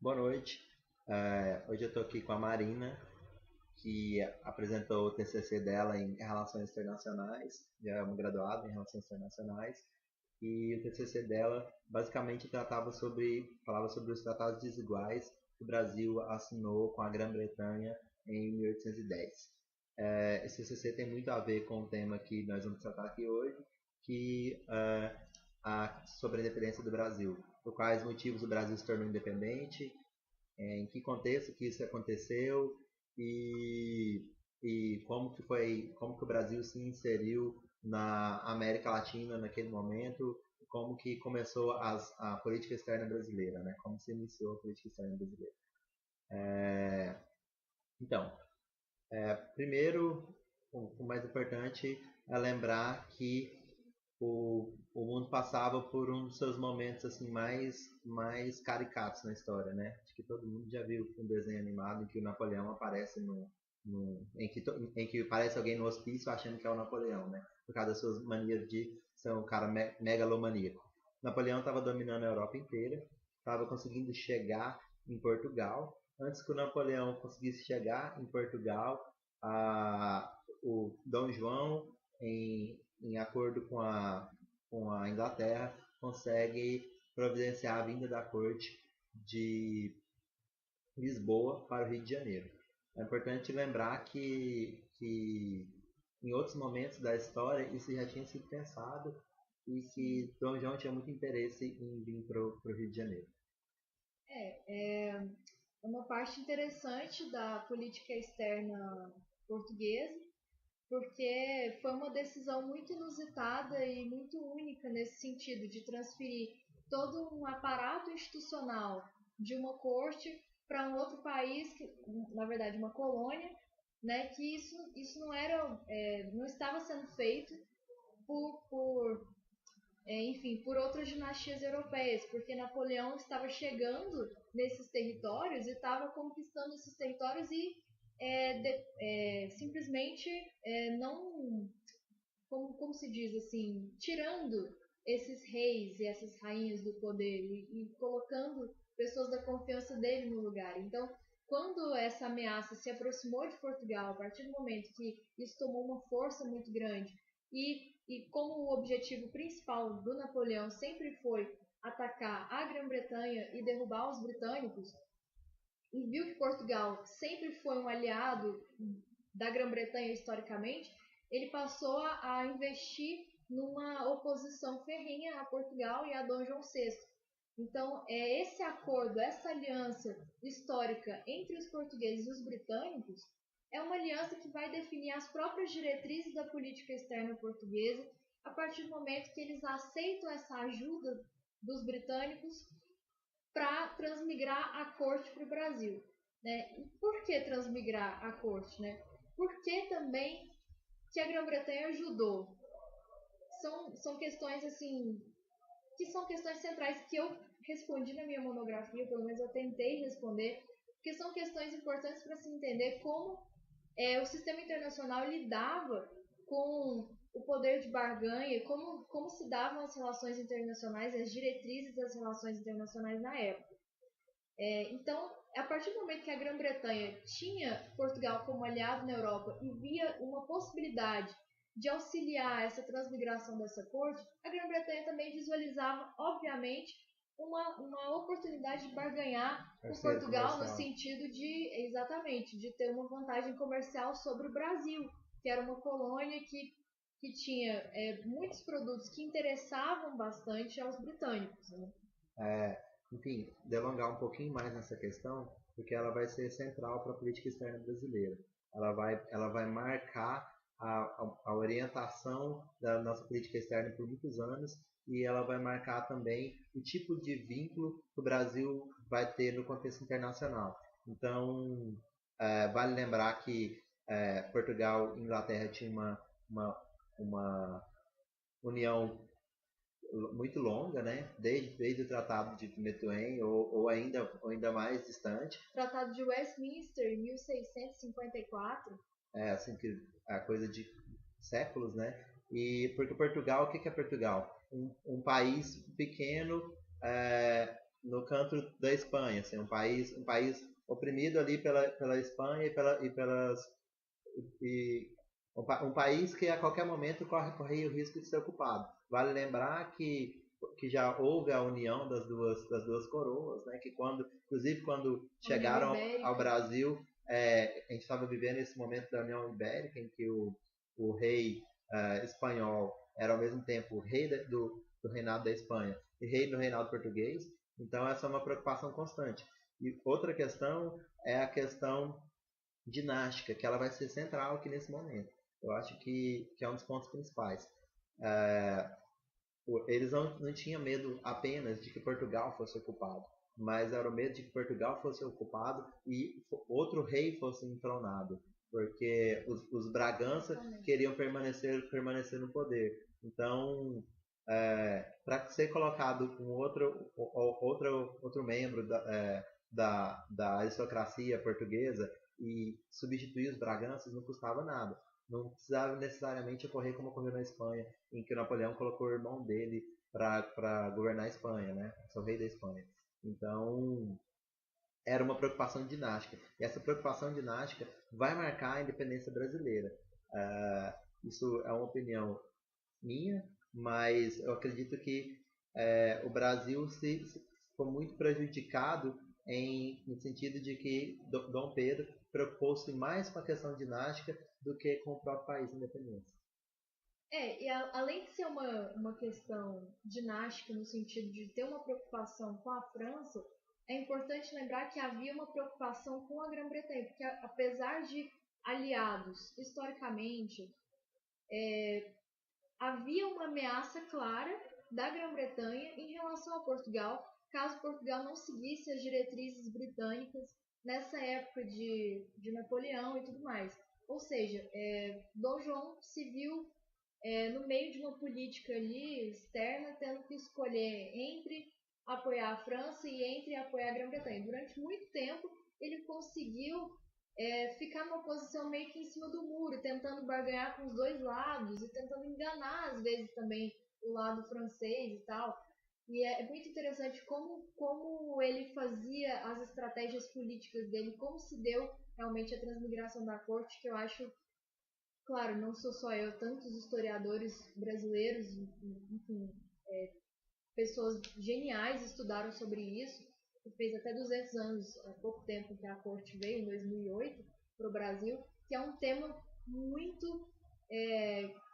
Boa noite. Hoje eu estou aqui com a Marina, que apresentou o TCC dela em Relações Internacionais, já é uma graduada em Relações Internacionais, e o TCC dela basicamente falava sobre os tratados desiguais que o Brasil assinou com a Grã-Bretanha em 1810. Esse TCC tem muito a ver com o tema que nós vamos tratar aqui hoje, sobre a independência do Brasil. Por quais motivos o Brasil se tornou independente, em que contexto que isso aconteceu e, como que o Brasil se inseriu na América Latina naquele momento, como que começou a política externa brasileira, né? Como se iniciou a política externa brasileira. Então, primeiro, o mais importante é lembrar que o mundo passava por um dos seus momentos assim mais caricatos na história, né? Acho que todo mundo já viu um desenho animado em que o Napoleão aparece em que aparece alguém no hospício achando que é o Napoleão, né? Por causa das suas manias de ser um cara megalomaníaco. Napoleão estava dominando a Europa inteira, estava conseguindo chegar em Portugal. Antes que o Napoleão conseguisse chegar em Portugal, o Dom João, em acordo com a Inglaterra, consegue providenciar a vinda da corte de Lisboa para o Rio de Janeiro. É importante lembrar que em outros momentos da história isso já tinha sido pensado e que Dom João tinha muito interesse em vir para o Rio de Janeiro. É uma parte interessante da política externa portuguesa, porque foi uma decisão muito inusitada e muito única nesse sentido, de transferir todo um aparato institucional de uma corte para um outro país, que, na verdade, uma colônia, né, que isso não era, não estava sendo feito por outras dinastias europeias, porque Napoleão estava chegando nesses territórios e estava conquistando esses territórios e simplesmente não, como se diz assim, tirando esses reis e essas rainhas do poder e colocando pessoas da confiança dele no lugar. Então, quando essa ameaça se aproximou de Portugal, a partir do momento que isso tomou uma força muito grande e como o objetivo principal do Napoleão sempre foi atacar a Grã-Bretanha e derrubar os britânicos, e viu que Portugal sempre foi um aliado da Grã-Bretanha historicamente, ele passou a investir numa oposição ferrenha a Portugal e a Dom João VI. Então, esse acordo, essa aliança histórica entre os portugueses e os britânicos é uma aliança que vai definir as próprias diretrizes da política externa portuguesa a partir do momento que eles aceitam essa ajuda dos britânicos para transmigrar a corte para o Brasil. Né? E por que transmigrar a corte? Né? Porque também que a Grã-Bretanha ajudou. São questões assim que são questões centrais que eu respondi na minha monografia, pelo menos eu tentei responder, porque são questões importantes para se entender como o sistema internacional lidava com o poder de barganha, como se davam as relações internacionais, as diretrizes das relações internacionais na época. Então, a partir do momento que a Grã-Bretanha tinha Portugal como aliado na Europa e via uma possibilidade de auxiliar essa transmigração dessa corte, a Grã-Bretanha também visualizava, obviamente, uma oportunidade de barganhar com Portugal no sentido de ter uma vantagem comercial sobre o Brasil, que era uma colônia que tinha muitos produtos que interessavam bastante aos britânicos. Né? Enfim, delongar um pouquinho mais nessa questão, porque ela vai ser central para a política externa brasileira. Ela vai marcar a orientação da nossa política externa por muitos anos e ela vai marcar também o tipo de vínculo que o Brasil vai ter no contexto internacional. Então, vale lembrar que Portugal e Inglaterra tinham uma união muito longa, né? Desde o Tratado de Methuen ou ainda mais distante. Tratado de Westminster, em 1654. Assim que a coisa de séculos, né? E porque Portugal, o que é Portugal? Um país pequeno no canto da Espanha, assim, um país oprimido ali pela Espanha e um país que a qualquer momento corre o risco de ser ocupado. Vale lembrar que já houve a união das duas coroas, né? Que inclusive quando chegaram ao Brasil, a gente estava vivendo esse momento da União Ibérica, em que o rei espanhol era ao mesmo tempo rei do reinado da Espanha e rei do reinado português. Então essa é uma preocupação constante. E outra questão é a questão dinástica, que ela vai ser central aqui nesse momento. Eu acho que é um dos pontos principais. Eles não tinham medo apenas de que Portugal fosse ocupado, mas era o medo de que Portugal fosse ocupado e outro rei fosse entronado, porque os Bragança queriam permanecer no poder. Então, para ser colocado um outro membro da aristocracia portuguesa e substituir os Braganças não custava nada. Não precisava necessariamente ocorrer como ocorreu na Espanha, em que Napoleão colocou o irmão dele para governar a Espanha, né? Ser o rei da Espanha. Então, era uma preocupação dinástica. E essa preocupação dinástica vai marcar a independência brasileira. Isso é uma opinião minha, mas eu acredito que o Brasil se ficou muito prejudicado no sentido de que Dom Pedro preocupou-se mais com a questão dinástica do que com o próprio país independente. E além de ser uma questão dinástica no sentido de ter uma preocupação com a França, é importante lembrar que havia uma preocupação com a Grã-Bretanha, porque apesar de aliados historicamente, havia uma ameaça clara da Grã-Bretanha em relação a Portugal, caso Portugal não seguisse as diretrizes britânicas nessa época de Napoleão e tudo mais. Ou seja, Dom João se viu no meio de uma política ali externa, tendo que escolher entre apoiar a França e entre apoiar a Grã-Bretanha. Durante muito tempo, ele conseguiu ficar numa posição meio que em cima do muro, tentando barganhar com os dois lados e tentando enganar, às vezes, também o lado francês e tal. E é muito interessante como ele fazia as estratégias políticas dele, como se deu realmente a transmigração da corte, que eu acho, claro, não sou só eu, tantos historiadores brasileiros, enfim, pessoas geniais estudaram sobre isso, que fez até 200 anos, há pouco tempo que a corte veio, em 2008, para o Brasil, que é um tema muito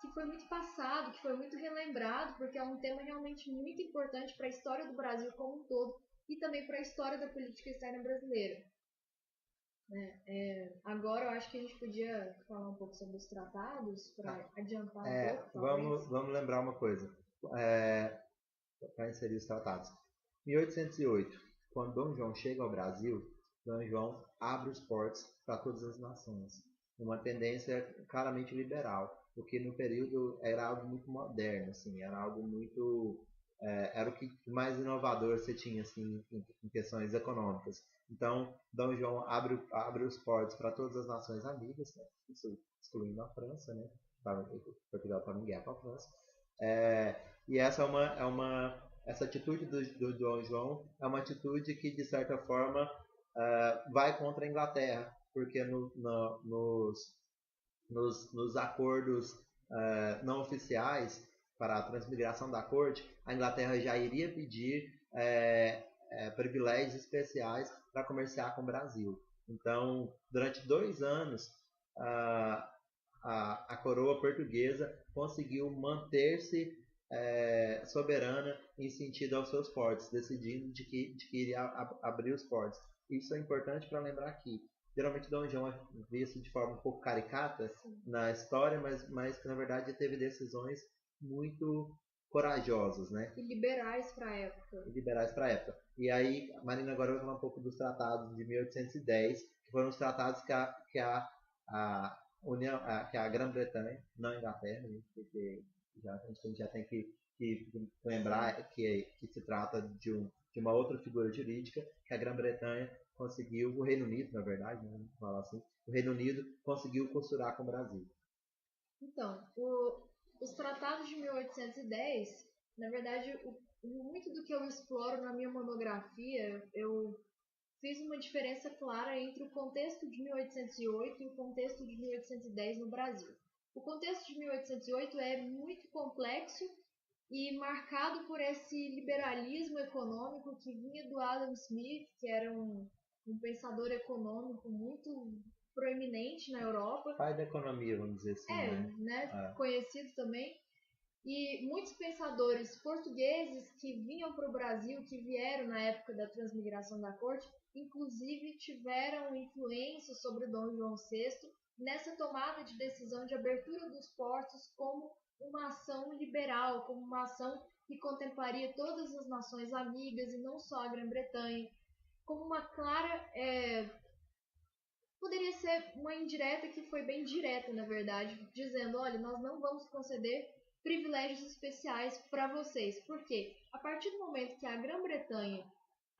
que foi muito passado, que foi muito relembrado, porque é um tema realmente muito importante para a história do Brasil como um todo e também para a história da política externa brasileira. Agora eu acho que a gente podia falar um pouco sobre os tratados para adiantar um pouco. Vamos lembrar uma coisa para inserir os tratados. Em 1808, quando Dom João chega ao Brasil, Dom João abre os portos para todas as nações. Uma tendência claramente liberal, porque no período era algo muito moderno, assim, era algo muito era o que mais inovador você tinha assim em questões econômicas. Então, Dom João abre os portos para todas as nações amigas, né? Isso excluindo a França, né? Portugal estava em guerra com a França. E essa essa atitude do Dom João é uma atitude que de certa forma vai contra a Inglaterra, porque nos acordos não oficiais para a transmigração da corte, a Inglaterra já iria pedir privilégios especiais para comerciar com o Brasil. Então, durante 2 anos, a coroa portuguesa conseguiu manter-se soberana em sentido aos seus portos, decidindo de que iria abrir os portos. Isso é importante para lembrar aqui. Geralmente Dom João é visto de forma um pouco caricata na história, mas que na verdade teve decisões muito corajosas, né? E liberais para a época. E aí, Marina agora vai falar um pouco dos tratados de 1810, que foram os tratados que a Grã-Bretanha, não a Inglaterra, né? Porque a gente já tem que lembrar que se trata de uma outra figura jurídica, que a Grã-Bretanha conseguiu, o Reino Unido, na verdade, né, vamos falar assim, o Reino Unido conseguiu costurar com o Brasil. Então, os tratados de 1810, na verdade, muito do que eu exploro na minha monografia, eu fiz uma diferença clara entre o contexto de 1808 e o contexto de 1810 no Brasil. O contexto de 1808 é muito complexo e marcado por esse liberalismo econômico que vinha do Adam Smith, que era um pensador econômico muito proeminente na Europa. Pai da economia, vamos dizer assim, né? Conhecido também. E muitos pensadores portugueses que vinham para o Brasil, que vieram na época da transmigração da corte, inclusive tiveram influência sobre o Dom João VI nessa tomada de decisão de abertura dos portos como uma ação liberal, como uma ação que contemplaria todas as nações amigas e não só a Grã-Bretanha, como uma clara... Poderia ser uma indireta que foi bem direta, na verdade, dizendo, olha, nós não vamos conceder privilégios especiais para vocês. Por quê? A partir do momento que a Grã-Bretanha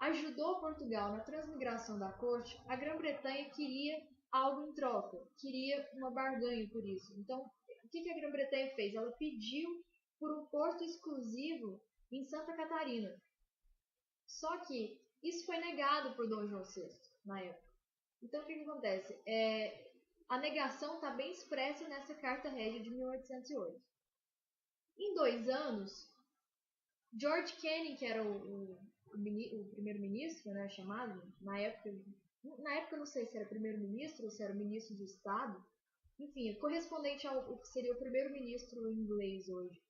ajudou Portugal na transmigração da corte, a Grã-Bretanha queria algo em troca, queria uma barganha por isso. Então, o que a Grã-Bretanha fez? Ela pediu por um porto exclusivo em Santa Catarina. Só que isso foi negado por Dom João VI na época. Então, o que acontece? A negação está bem expressa nessa Carta Régia de 1808. Em 2 anos, George Canning, que era o primeiro-ministro, né, chamado, na época eu não sei se era primeiro-ministro ou se era ministro de Estado, enfim, correspondente ao que seria o primeiro-ministro inglês hoje.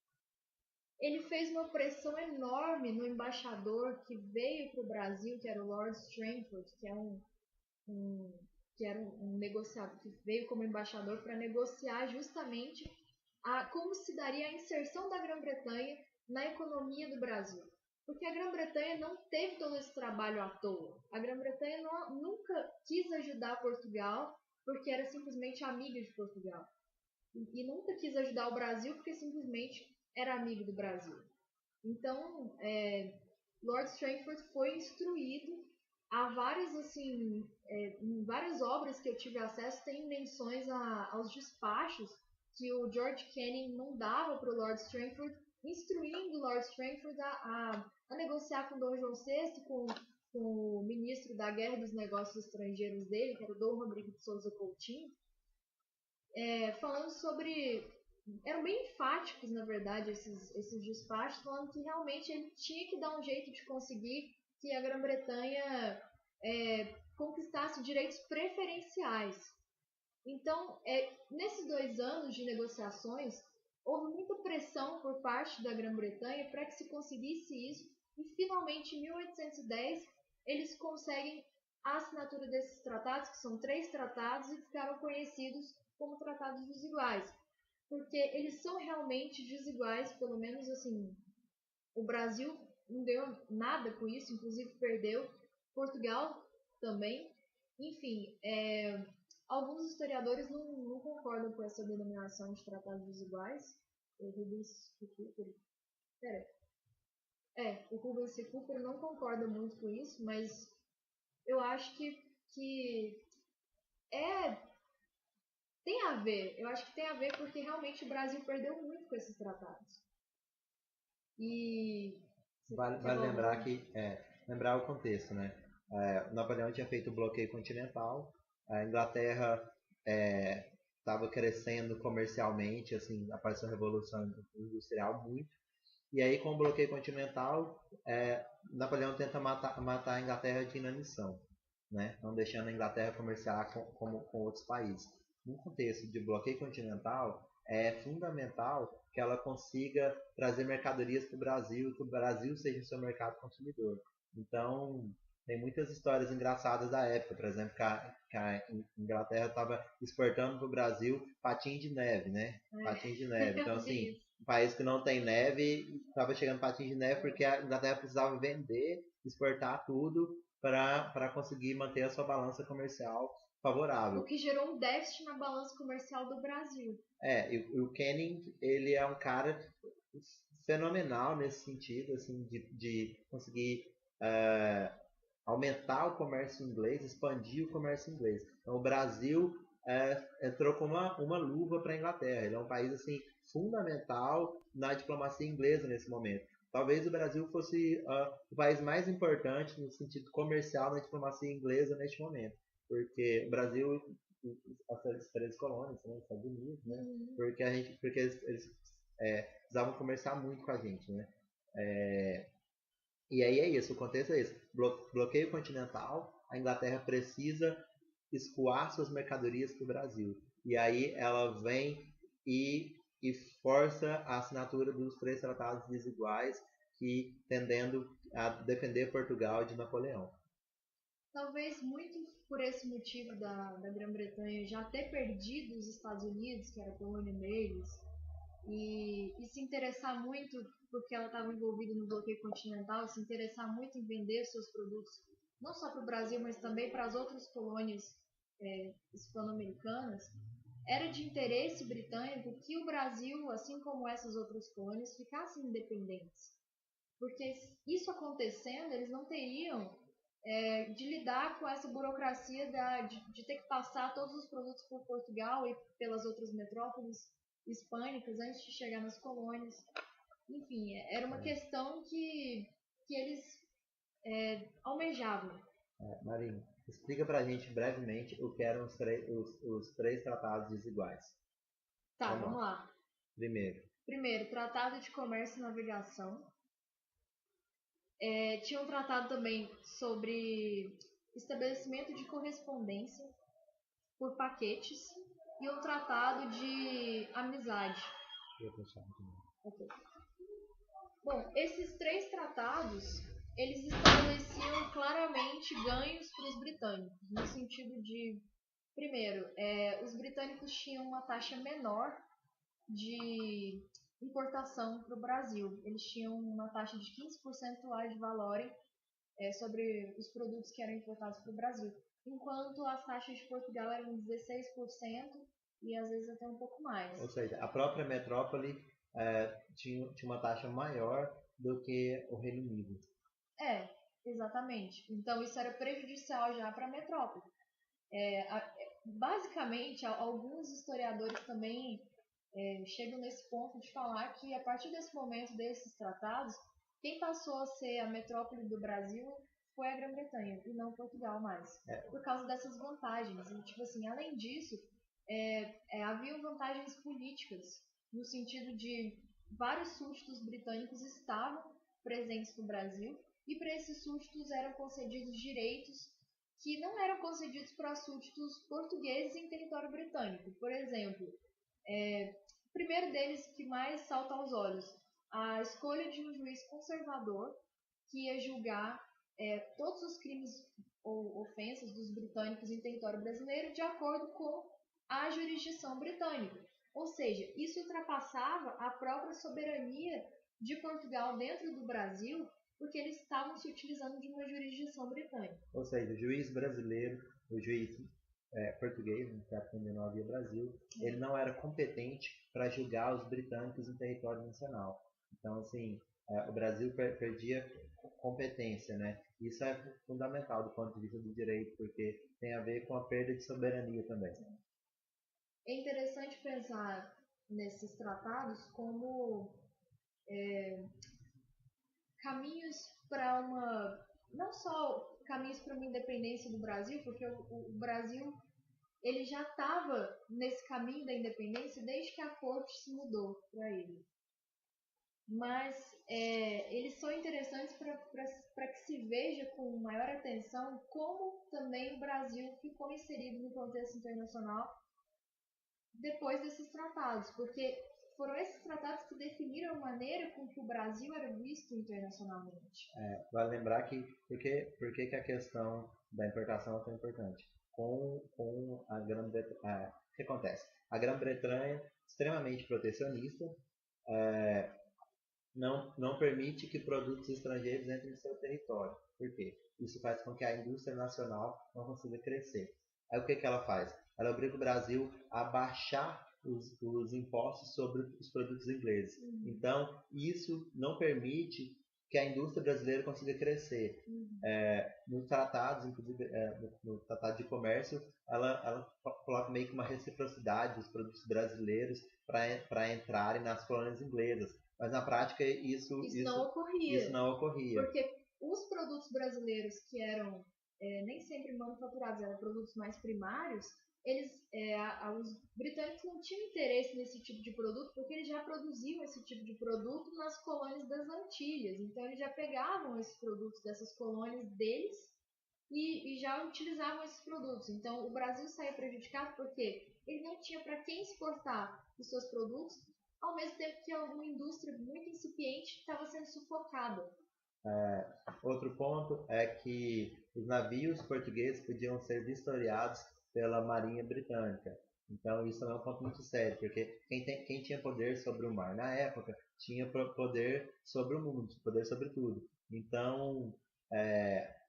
Ele fez uma pressão enorme no embaixador que veio para o Brasil, que era o Lord Strangford, que era um negociador que veio como embaixador para negociar justamente como se daria a inserção da Grã-Bretanha na economia do Brasil. Porque a Grã-Bretanha não teve todo esse trabalho à toa. A Grã-Bretanha nunca quis ajudar Portugal porque era simplesmente amiga de Portugal. E nunca quis ajudar o Brasil porque simplesmente era amigo do Brasil. Então, Lord Strangford foi instruído. Há várias, assim, em várias obras que eu tive acesso, tem menções aos despachos que o George Canning mandava para o Lord Strangford, instruindo o Lord Strangford a negociar com Dom João VI, com o ministro da Guerra e dos Negócios Estrangeiros dele, que era o Dom Rodrigo de Souza Coutinho, falando sobre... Eram bem enfáticos, na verdade, esses despachos, falando que realmente ele tinha que dar um jeito de conseguir que a Grã-Bretanha conquistasse direitos preferenciais. Então, nesses 2 anos de negociações, houve muita pressão por parte da Grã-Bretanha para que se conseguisse isso, e finalmente, em 1810, eles conseguem a assinatura desses tratados, que são 3 tratados, e ficaram conhecidos como Tratados Desiguais, porque eles são realmente desiguais, pelo menos assim, o Brasil não ganhou nada com isso, inclusive perdeu, Portugal também, enfim, alguns historiadores não concordam com essa denominação de tratados desiguais. O Rubens C. Cooper não concorda muito com isso, mas eu acho que tem a ver. Eu acho que tem a ver porque realmente o Brasil perdeu muito com esses tratados. E vale lembrar lembrar o contexto, né? Napoleão tinha feito o bloqueio continental, a Inglaterra estava crescendo comercialmente, assim, apareceu a Revolução Industrial muito, e aí com o bloqueio continental, Napoleão tenta matar a Inglaterra de inanição, né? Não deixando a Inglaterra comerciar com outros países. No contexto de bloqueio continental, é fundamental que ela consiga trazer mercadorias para o Brasil, que o Brasil seja o seu mercado consumidor. Então, tem muitas histórias engraçadas da época, por exemplo, que a Inglaterra estava exportando para o Brasil patins de neve, né? Patins de neve. Então, assim, um país que não tem neve, estava chegando patins de neve porque a Inglaterra precisava vender, exportar tudo para conseguir manter a sua balança comercial favorável. O que gerou um déficit na balança comercial do Brasil. E o Canning, ele é um cara fenomenal nesse sentido, assim, de conseguir aumentar o comércio inglês, expandir o comércio inglês. Então, o Brasil entrou com uma luva para a Inglaterra. Ele é um país assim fundamental na diplomacia inglesa nesse momento. Talvez o Brasil fosse o país mais importante no sentido comercial na diplomacia inglesa neste momento, porque o Brasil, as três colônias, né, Estados Unidos, né, porque eles precisavam conversar muito com a gente, né. E aí é isso, o contexto é esse. Bloqueio continental, a Inglaterra precisa escoar suas mercadorias para o Brasil. E aí ela vem e força a assinatura dos 3 tratados desiguais, que tendendo a defender Portugal de Napoleão. Talvez muito por esse motivo da Grã-Bretanha já ter perdido os Estados Unidos, que era a colônia deles, e se interessar muito, porque ela estava envolvida no bloqueio continental, se interessar muito em vender seus produtos, não só para o Brasil, mas também para as outras colônias hispano-americanas, era de interesse britânico que o Brasil, assim como essas outras colônias, ficassem independentes. Porque isso acontecendo, eles não teriam de lidar com essa burocracia de ter que passar todos os produtos por Portugal e pelas outras metrópoles hispânicas antes de chegar nas colônias. Enfim, era uma questão que eles almejavam. Marinho, explica pra gente brevemente o que eram os 3 tratados desiguais. Tá, vamos lá. Primeiro, Tratado de Comércio e Navegação. Tinha um tratado também sobre estabelecimento de correspondência por paquetes e um tratado de amizade. Okay. Bom, esses 3 tratados, eles estabeleciam claramente ganhos para os britânicos, no sentido de, primeiro, os britânicos tinham uma taxa menor de importação para o Brasil. Eles tinham uma taxa de 15% de valor sobre os produtos que eram importados para o Brasil, enquanto as taxas de Portugal eram 16% e às vezes até um pouco mais. Ou seja, a própria metrópole tinha uma taxa maior do que o Reino Unido. Exatamente. Então isso era prejudicial já para a metrópole. Basicamente, alguns historiadores também chegam nesse ponto de falar que a partir desse momento desses tratados, quem passou a ser a metrópole do Brasil foi a Grã-Bretanha e não Portugal mais, por causa dessas vantagens. E, tipo assim, além disso, haviam vantagens políticas, no sentido de vários súditos britânicos estavam presentes no Brasil e para esses súditos eram concedidos direitos que não eram concedidos para súditos portugueses em território britânico. Por exemplo, o primeiro deles que mais salta aos olhos, a escolha de um juiz conservador que ia julgar todos os crimes ou ofensas dos britânicos em território brasileiro de acordo com a jurisdição britânica. Ou seja, isso ultrapassava a própria soberania de Portugal dentro do Brasil, porque eles estavam se utilizando de uma jurisdição britânica. Ou seja, o juiz brasileiro, o juiz português, no século XIX não havia Brasil, ele não era competente para julgar os britânicos em território nacional. Então, assim, o Brasil perdia competência, né? Isso é fundamental do ponto de vista do direito, porque tem a ver com a perda de soberania também. É interessante pensar nesses tratados como caminhos para não só caminhos para uma independência do Brasil, porque o Brasil ele já estava nesse caminho da independência desde que a corte se mudou para ele. Mas eles são interessantes para que se veja com maior atenção como também o Brasil ficou inserido no contexto internacional depois desses tratados, porque foram esses tratados que definiram a maneira com que o Brasil era visto internacionalmente. Vale lembrar que por que a questão da importação é tão importante? Com a Grã-Bretanha, o que acontece? A Grã-Bretanha, extremamente protecionista, não permite que produtos estrangeiros entrem no seu território. Por quê? Isso faz com que a indústria nacional não consiga crescer. Aí o que ela faz? Ela obriga o Brasil a baixar os impostos sobre os produtos ingleses. Então, isso não permite que a indústria brasileira consiga crescer. Nos tratados, inclusive no Tratado de Comércio, ela coloca meio que uma reciprocidade dos produtos brasileiros para entrarem nas colônias inglesas. Mas na prática Isso não ocorria. Isso não ocorria. Porque os produtos brasileiros que eram nem sempre manufaturados, eram produtos mais primários, os britânicos não tinham interesse nesse tipo de produto porque eles já produziam esse tipo de produto nas colônias das Antilhas. Então eles já pegavam esses produtos dessas colônias deles e já utilizavam esses produtos. Então o Brasil saía prejudicado porque ele não tinha para quem exportar os seus produtos, ao mesmo tempo que uma indústria muito incipiente estava sendo sufocada. Outro ponto é que os navios portugueses podiam ser vistoriados pela Marinha Britânica. Então isso é um ponto muito sério, porque quem tinha poder sobre o mar na época tinha poder sobre o mundo, poder sobre tudo. Então,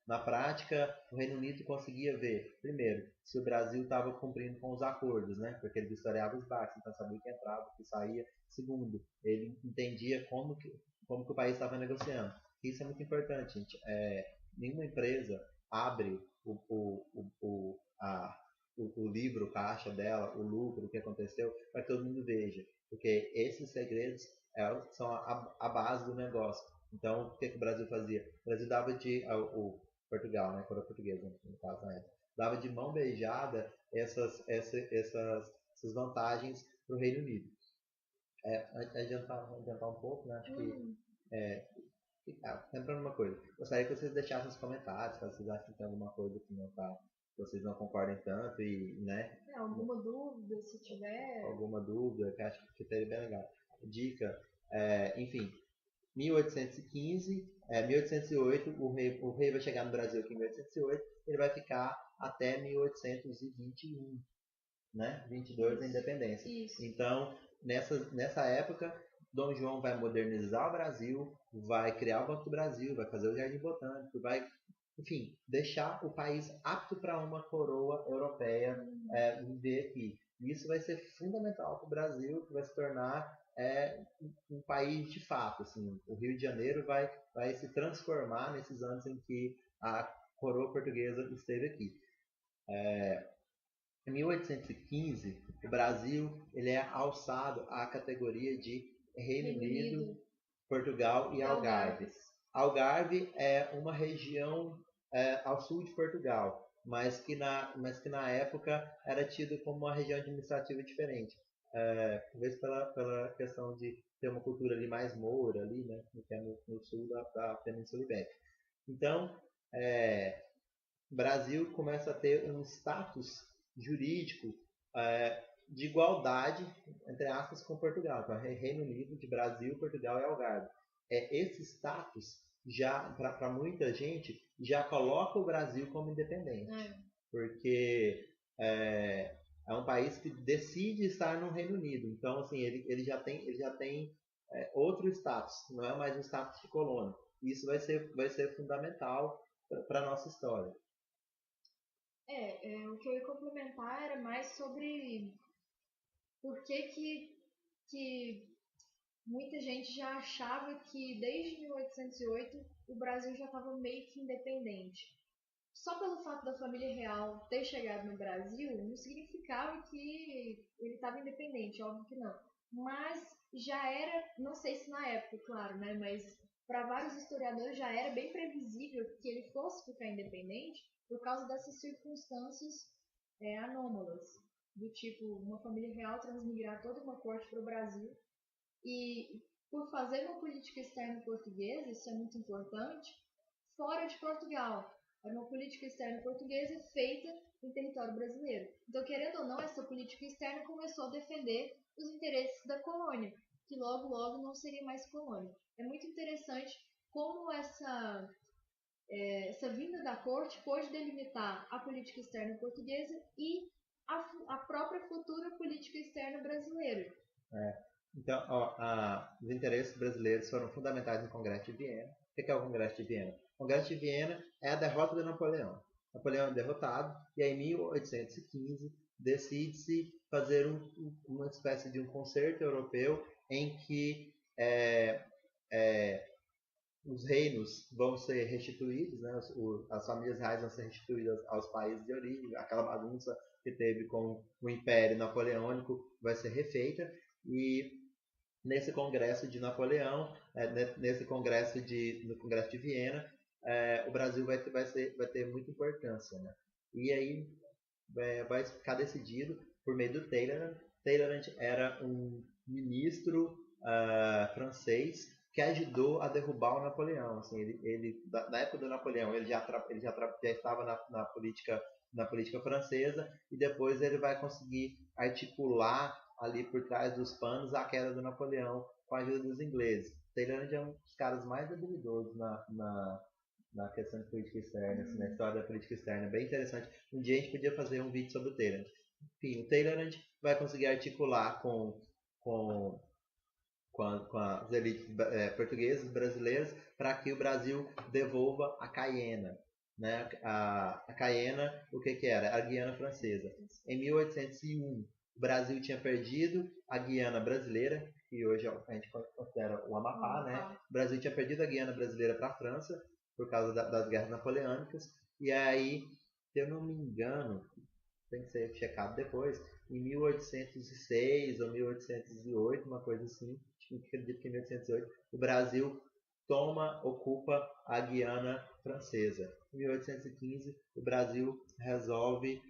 na prática, o Reino Unido conseguia ver, primeiro, se o Brasil estava cumprindo com os acordos, né? Porque ele vistoriava os barcos, então sabia o que entrava, o que saía. Segundo, ele entendia como que o país estava negociando. Isso é muito importante, gente. Nenhuma empresa abre o livro, caixa dela, o lucro, o que aconteceu, para que todo mundo veja. Porque esses segredos são a base do negócio. Então, o que o Brasil fazia? O Brasil dava o Portugal, né, quando era português, no caso, né, dava de mão beijada essas vantagens para o Reino Unido. Adiantar um pouco, né, acho que lembrando uma coisa, gostaria que vocês deixassem nos comentários, se vocês acham que tem alguma coisa que não tá, que vocês não concordem tanto e, né? Alguma dúvida, se tiver. Alguma dúvida, que acho que seria bem legal. Dica, enfim, 1815, 1808, o rei vai chegar no Brasil aqui em 1808, ele vai ficar até 1821, né? 22 a independência. Isso. Então, nessa época, Dom João vai modernizar o Brasil, vai criar o Banco do Brasil, vai fazer o Jardim Botânico, vai, enfim, deixar o país apto para uma coroa europeia viver aqui. E isso vai ser fundamental para o Brasil, que vai se tornar um país de fato. Assim, o Rio de Janeiro vai se transformar nesses anos em que a coroa portuguesa esteve aqui. Em 1815, o Brasil ele é alçado à categoria de Reino Unido, Portugal e Algarve. Algarve é uma região ao sul de Portugal, mas que na época era tido como uma região administrativa diferente. Talvez pela questão de ter uma cultura ali mais moura, ali, né, que é no sul da Península Ibérica. Então, o Brasil começa a ter um status jurídico de igualdade, entre aspas, com Portugal. Então, Reino Unido, de Brasil, Portugal e Algarve. Esse status, já para muita gente, já coloca o Brasil como independente. Porque é um país que decide estar no Reino Unido. Então, assim, ele já tem outro status, não é mais um status de colônia. Isso vai ser fundamental para a nossa história. O que eu ia complementar era mais sobre por que muita gente já achava que desde 1808 o Brasil já estava meio que independente. Só pelo fato da família real ter chegado no Brasil não significava que ele estava independente, óbvio que não. Mas já era, não sei se na época, claro, né, mas para vários historiadores já era bem previsível que ele fosse ficar independente por causa dessas circunstâncias anômalas, do tipo uma família real transmigrar toda uma corte para o Brasil e por fazer uma política externa portuguesa, isso é muito importante, fora de Portugal. Era uma política externa portuguesa feita em território brasileiro. Então, querendo ou não, essa política externa começou a defender os interesses da colônia, que logo, logo não seria mais colônia. É muito interessante como essa vinda da corte pôde delimitar a política externa portuguesa e a própria futura política externa brasileira. Então, os interesses brasileiros foram fundamentados no Congresso de Viena. O que é o Congresso de Viena? O Congresso de Viena é a derrota de Napoleão. Napoleão é derrotado e aí, em 1815 decide-se fazer uma espécie de um concerto europeu em que os reinos vão ser restituídos, né? As famílias reais vão ser restituídas aos países de origem, aquela bagunça que teve com o Império Napoleônico vai ser refeita e nesse congresso de Napoleão, nesse congresso no congresso de Viena, o Brasil vai ter muita importância, né? E aí vai ficar decidido por meio do Talleyrand. Talleyrand era um ministro francês que ajudou a derrubar o Napoleão. Assim, na época do Napoleão, ele já estava na política francesa, e depois ele vai conseguir articular ali por trás dos panos a queda do Napoleão com a ajuda dos ingleses. Taylor é um dos caras mais habilidosos na questão de política externa, assim, na história da política externa. Bem interessante. Um dia a gente podia fazer um vídeo sobre o Taylor. Enfim, o Taylor vai conseguir articular com, com as elites portuguesas, brasileiras, para que o Brasil devolva a Cayena. Né? A Cayena, o que era? A Guiana Francesa. Em 1801, o Brasil tinha perdido a Guiana Brasileira, que hoje a gente considera o Amapá, né? O Brasil tinha perdido a Guiana Brasileira para a França, por causa das guerras napoleônicas. E aí, se eu não me engano, tem que ser checado depois, em 1806 ou 1808, uma coisa assim, acredito que em 1808, o Brasil ocupa a Guiana Francesa. Em 1815, o Brasil resolve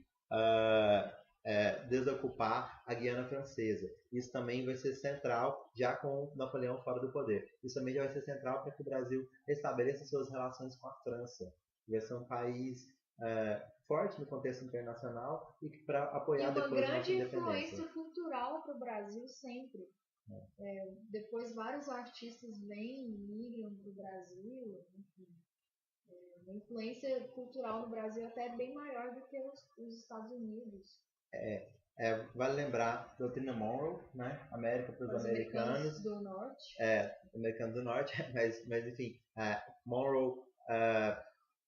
desocupar a Guiana Francesa. Isso também vai ser central, já com Napoleão fora do poder. Isso também já vai ser central para que o Brasil estabeleça suas relações com a França. Vai ser um país forte no contexto internacional e para apoiar depois a nossa independência. Uma grande influência cultural para o Brasil sempre. Depois vários artistas vêm e migram para o Brasil, enfim. Uma influência cultural no Brasil até bem maior do que os Estados Unidos. Vale lembrar doutrina Monroe, né? América para os americanos do norte. Americanos do norte, mas enfim, Monroe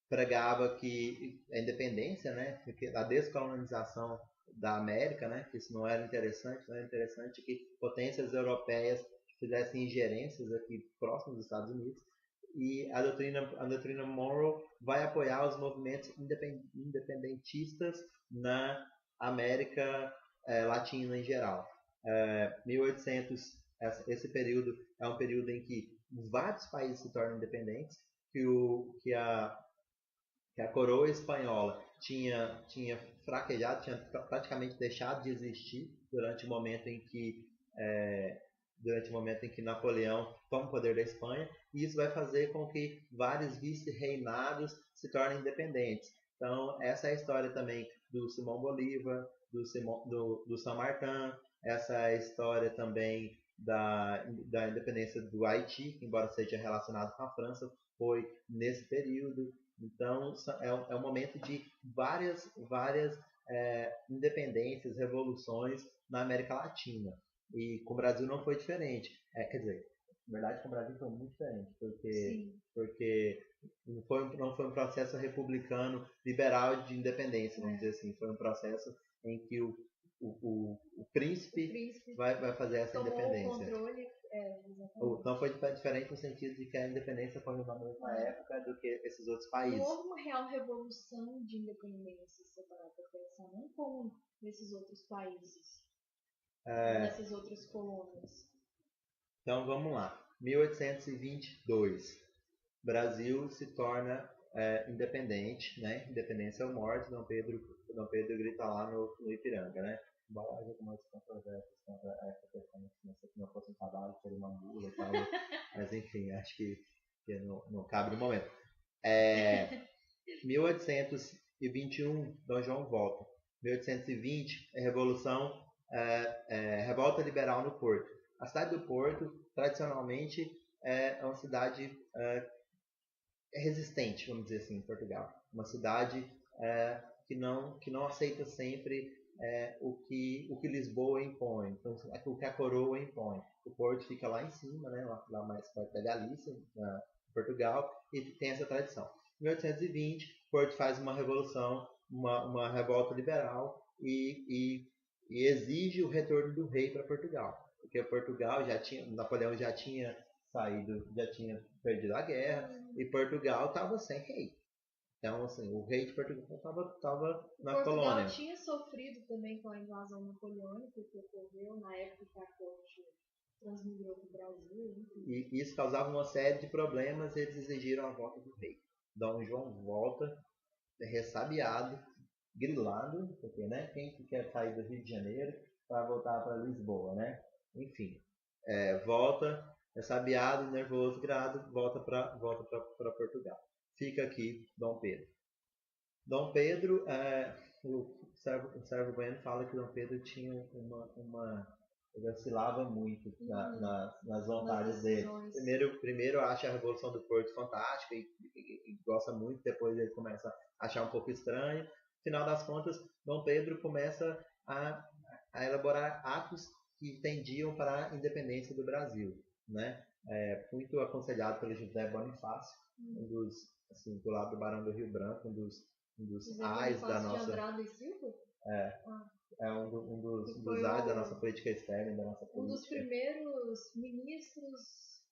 pregava que a independência, né? A descolonização da América, né? Que isso não era interessante que potências europeias fizessem ingerências aqui próximos dos Estados Unidos. E a doutrina Monroe vai apoiar os movimentos independentistas na América Latina em geral. 1800, esse período é um período em que vários países se tornam independentes, que a coroa espanhola tinha fraquejado, tinha praticamente deixado de existir durante o momento em que Napoleão toma o poder da Espanha, e isso vai fazer com que vários vice-reinados se tornem independentes. Então, essa é a história também do Simão Bolívar, do San Martin, essa é a história também da independência do Haiti, que, embora seja relacionado com a França, foi nesse período. Então, é um momento de várias independências, revoluções na América Latina. E com o Brasil não foi diferente. Quer dizer, na verdade, com o Brasil foi muito diferente, porque não foi um processo republicano liberal de independência, vamos dizer assim. Foi um processo em que o príncipe vai fazer essa independência. O controle, não foi diferente no sentido de que a independência foi na mesma época do que esses outros países. Não houve uma real revolução de independência, se parar para pensar, não como nesses outros países, nessas outras colônias. Então vamos lá. 1822, Brasil se torna independente, né? Independência ou morte. Dom Pedro grita lá no Ipiranga, né? Embora haja algumas controvérsias contra essa questão, se não fosse um cavalo, seria uma mula e tal. Mas enfim, acho que não cabe no momento. 1821, Dom João volta. 1820, Revolução, revolta liberal no Porto. A cidade do Porto, tradicionalmente, é uma cidade resistente, vamos dizer assim, em Portugal. Uma cidade que não aceita sempre o que Lisboa impõe, então, o que a coroa impõe. O Porto fica lá em cima, né, lá mais perto da Galícia, Portugal, e tem essa tradição. Em 1820, Porto faz uma revolução, uma revolta liberal e exige o retorno do rei para Portugal, porque Portugal Napoleão já tinha perdido a guerra, e Portugal estava sem rei. Então, assim, o rei de Portugal estava na colônia. Portugal tinha sofrido também com a invasão napoleônica que ocorreu na época que a corte transmigrou para o Brasil, enfim. E isso causava uma série de problemas e eles exigiram a volta do rei. Dom João volta, ressabiado, grilado, porque né, quem que quer sair do Rio de Janeiro para voltar para Lisboa, né? Enfim, volta, ressabiado, nervoso, grilado, volta para Portugal. Fica aqui Dom Pedro. Dom Pedro, o Servo Bueno fala que Dom Pedro tinha ele oscilava muito nas vontades dele. Primeiro acha a Revolução do Porto fantástica e gosta muito, depois ele começa a achar um pouco estranho. No final das contas, Dom Pedro começa a elaborar atos que tendiam para a independência do Brasil, né? Muito aconselhado pelo José Bonifácio, um dos, assim, do lado do Barão do Rio Branco, um dos ais da nossa... um dos ais da nossa política externa, da nossa política. Um dos primeiros ministros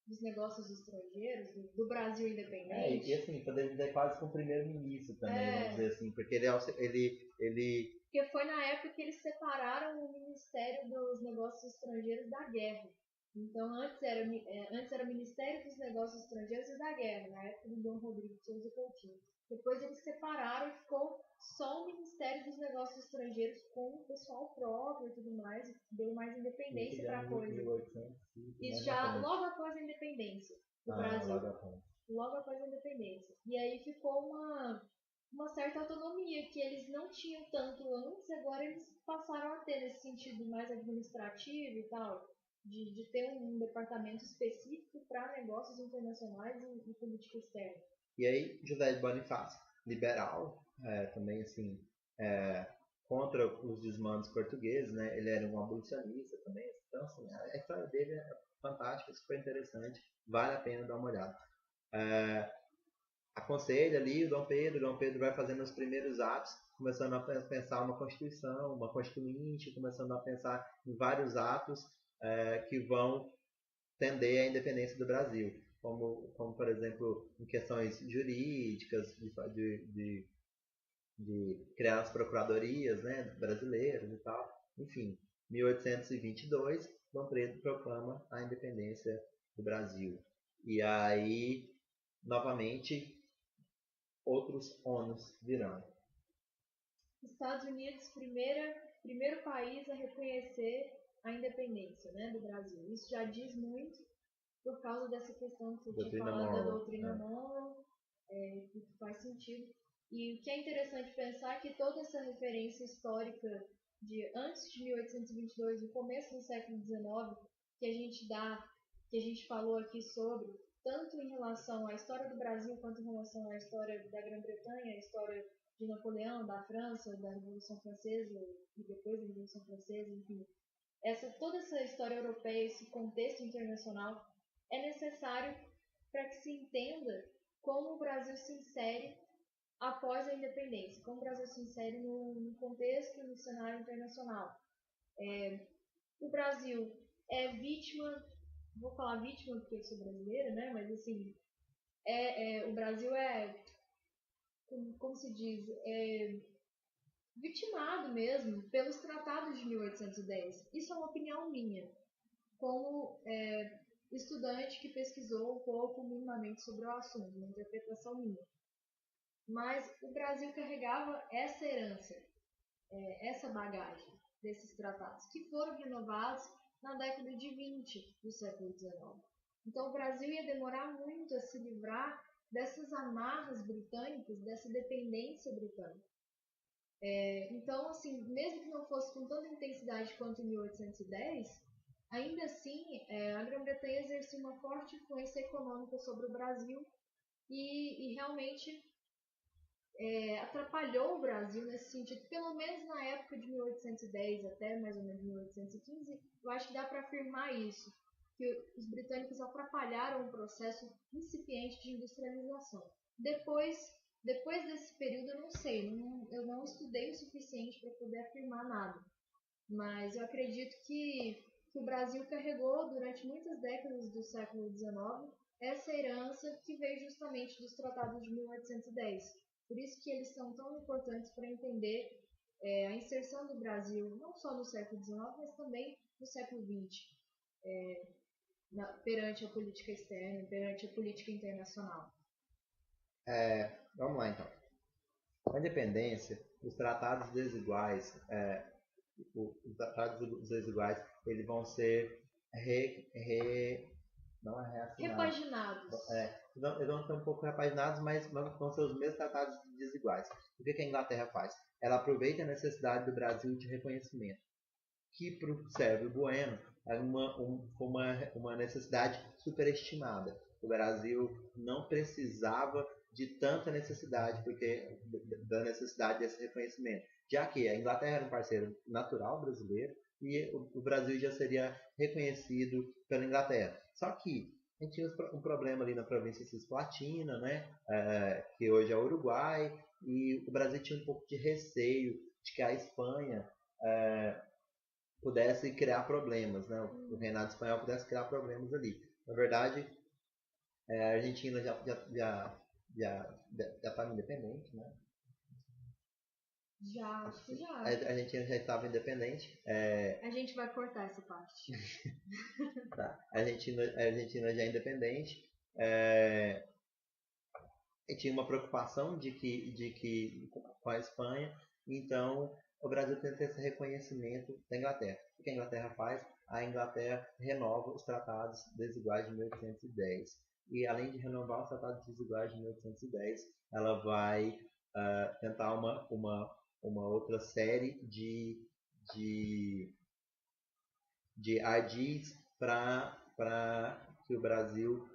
dos negócios estrangeiros do Brasil independente. E assim, poderia dizer quase que um primeiro-ministro também, vamos dizer assim, porque ele... Porque foi na época que eles separaram o Ministério dos Negócios Estrangeiros da Guerra. Então, antes era Ministério dos Negócios Estrangeiros e da Guerra, na época do Dom Rodrigo de Souza Coutinho. Depois eles separaram e ficou só o Ministério dos Negócios Estrangeiros com o pessoal próprio e tudo mais, deu mais independência para a coisa. 1800, isso já logo após a independência do Brasil. Logo após a independência. E aí ficou uma certa autonomia que eles não tinham tanto antes, agora eles passaram a ter nesse sentido mais administrativo e tal. De ter um departamento específico para negócios internacionais e política externa. E aí, José de Bonifácio, liberal, também assim, contra os desmandos portugueses, né? Ele era um abolicionista também, então assim, a história dele é fantástica, super interessante, vale a pena dar uma olhada. Aconselha ali o Dom Pedro vai fazendo os primeiros atos, começando a pensar uma constituição, uma constituinte, começando a pensar em vários atos que vão tender à independência do Brasil, como por exemplo, em questões jurídicas, de criar as procuradorias, né, brasileiras e tal. Enfim, 1822, Dom Pedro proclama a independência do Brasil. E aí, novamente, outros ônus virão. Estados Unidos, primeiro país a reconhecer a independência, né, do Brasil. Isso já diz muito por causa dessa questão que você tinha falado da doutrina Monroe, que faz sentido. E o que é interessante pensar é que toda essa referência histórica de antes de 1822, no começo do século XIX, que a gente falou aqui sobre, tanto em relação à história do Brasil, quanto em relação à história da Grã-Bretanha, a história de Napoleão, da França, da Revolução Francesa e depois da Revolução Francesa, enfim. Toda essa história europeia, esse contexto internacional, é necessário para que se entenda como o Brasil se insere após a independência, como o Brasil se insere no contexto e no cenário internacional. O Brasil é vítima, vou falar vítima porque eu sou brasileira, né? Mas assim, o Brasil como se diz, vitimado mesmo pelos tratados de 1810. Isso é uma opinião minha, como estudante que pesquisou um pouco minimamente sobre o assunto, uma interpretação minha. Mas o Brasil carregava essa herança, essa bagagem desses tratados, que foram renovados na década de 20 do século XIX. Então o Brasil ia demorar muito a se livrar dessas amarras britânicas, dessa dependência britânica. Então, assim, mesmo que não fosse com tanta intensidade quanto em 1810, ainda assim, a Grã-Bretanha exercia uma forte influência econômica sobre o Brasil e realmente atrapalhou o Brasil nesse sentido, pelo menos na época de 1810 até mais ou menos 1815, eu acho que dá para afirmar isso, que os britânicos atrapalharam o processo incipiente de industrialização. Depois desse período eu não sei, eu não estudei o suficiente para poder afirmar nada, mas eu acredito que o Brasil carregou durante muitas décadas do século XIX essa herança que veio justamente dos tratados de 1810. Por isso que eles são tão importantes para entender a inserção do Brasil, não só no século XIX, mas também no século XX, perante a política externa, perante a política internacional? Vamos lá então. Com a independência, os tratados desiguais, eles vão ser não é reassinados. Repaginados. Eles vão ser um pouco repaginados, mas vão ser os mesmos tratados desiguais. O que a Inglaterra faz? Ela aproveita a necessidade do Brasil de reconhecimento, que para o Sérgio Bueno é uma necessidade superestimada. O Brasil não precisava de tanta necessidade, porque da necessidade desse reconhecimento, já que a Inglaterra era um parceiro natural brasileiro e o Brasil já seria reconhecido pela Inglaterra. Só que a gente tinha um problema ali na província Cisplatina, né, que hoje é o Uruguai, e o Brasil tinha um pouco de receio de que a Espanha pudesse criar problemas, né, o reinado espanhol pudesse criar problemas ali. Na verdade, a Argentina já estava independente, né? Acho que já. A Argentina já estava independente. A gente vai cortar essa parte. Tá. A Argentina já é independente. E tinha uma preocupação de que com a Espanha, então o Brasil tem que ter esse reconhecimento da Inglaterra. O que a Inglaterra faz? A Inglaterra renova os tratados desiguais de 1810. E além de renovar os tratados desiguais de 1810, ela vai tentar uma outra série de ardis para que o Brasil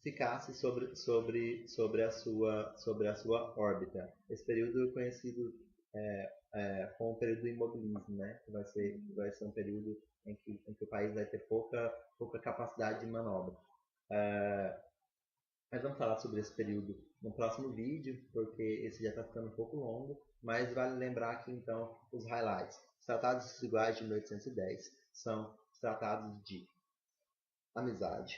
ficasse sobre a sua órbita. Esse período é conhecido como o período do imobilismo, né? Que vai ser um período em que o país vai ter pouca capacidade de manobra. Mas vamos falar sobre esse período no próximo vídeo, porque esse já está ficando um pouco longo, mas vale lembrar aqui então os highlights. Os tratados desiguais de 1810 são os tratados de amizade.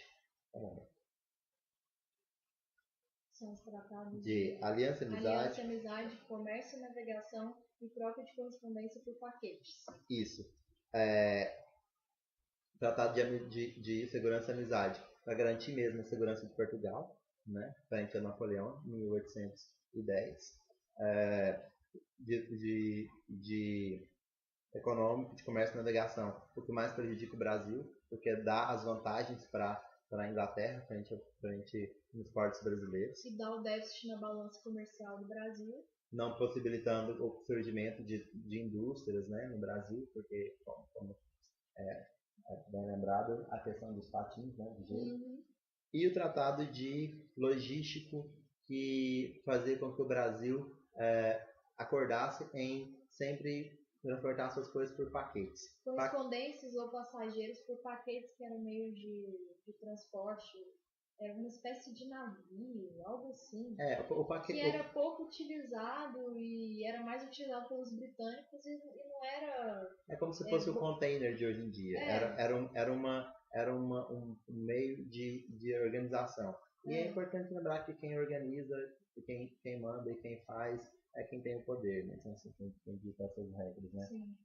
São os tratados de aliança, amizade, comércio, navegação e troca de correspondência por paquetes. Isso. Tratado de segurança e amizade para garantir mesmo a segurança de Portugal, né, frente a Napoleão, em 1810. De econômico, de comércio e navegação, o que mais prejudica o Brasil, porque dá as vantagens para a Inglaterra frente nos portos brasileiros. E dá o déficit na balança comercial do Brasil. Não possibilitando o surgimento de indústrias, né, no Brasil, porque, como bem lembrado, a questão dos patins, né, de gelo. Uhum. E o tratado de logístico, que fazia com que o Brasil acordasse em sempre transportar suas coisas por paquetes. Correspondências ou passageiros por paquetes, que eram meio de transporte. Era uma espécie de navio, algo assim. Que era pouco utilizado e era mais utilizado pelos britânicos e não era... É como se fosse o container de hoje em dia. Era um meio de organização. E é importante lembrar que quem organiza, quem manda e quem faz é quem tem o poder, né? Então, assim, quem dita essas regras, né? Sim.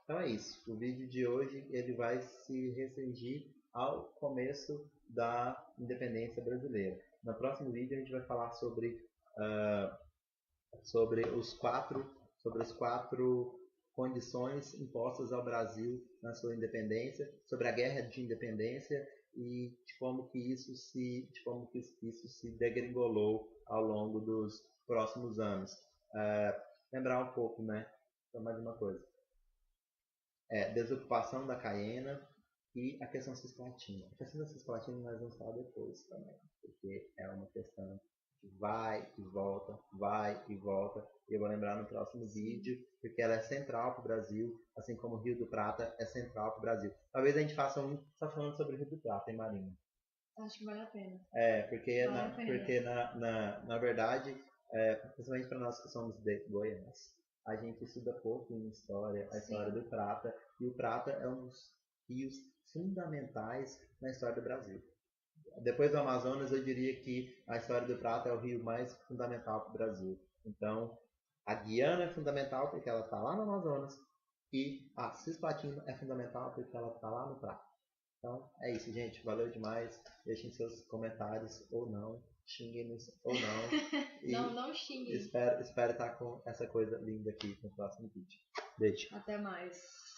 Então é isso. O vídeo de hoje ele vai se restringir ao começo da independência brasileira. No próximo vídeo a gente vai falar sobre as quatro condições impostas ao Brasil na sua independência, sobre a guerra de independência e de como que isso se degringolou ao longo dos próximos anos. Lembrar um pouco, né? Então, mais uma coisa. Desocupação da Caiena e a questão cisplatina. A questão da cisplatina nós vamos falar depois também, porque é uma questão que vai e volta, e eu vou lembrar no próximo vídeo, porque ela é central para o Brasil, assim como o Rio do Prata é central para o Brasil. Talvez a gente faça só falando sobre o Rio do Prata, hein, Marinho? Acho que vale a pena. Porque na verdade, principalmente para nós que somos de Goiás, a gente estuda pouco em história, a história do Prata, e o Prata é um dos rios fundamentais na história do Brasil. Depois do Amazonas, eu diria que a história do Prata é o rio mais fundamental para o Brasil. Então, a Guiana é fundamental porque ela está lá no Amazonas, E a cisplatina é fundamental porque ela está lá no prato. Então é isso, gente. Valeu demais. Deixem seus comentários ou não. Xinguem-nos ou não. E não xinguem. espero estar com essa coisa linda aqui no próximo vídeo. Beijo. Até mais.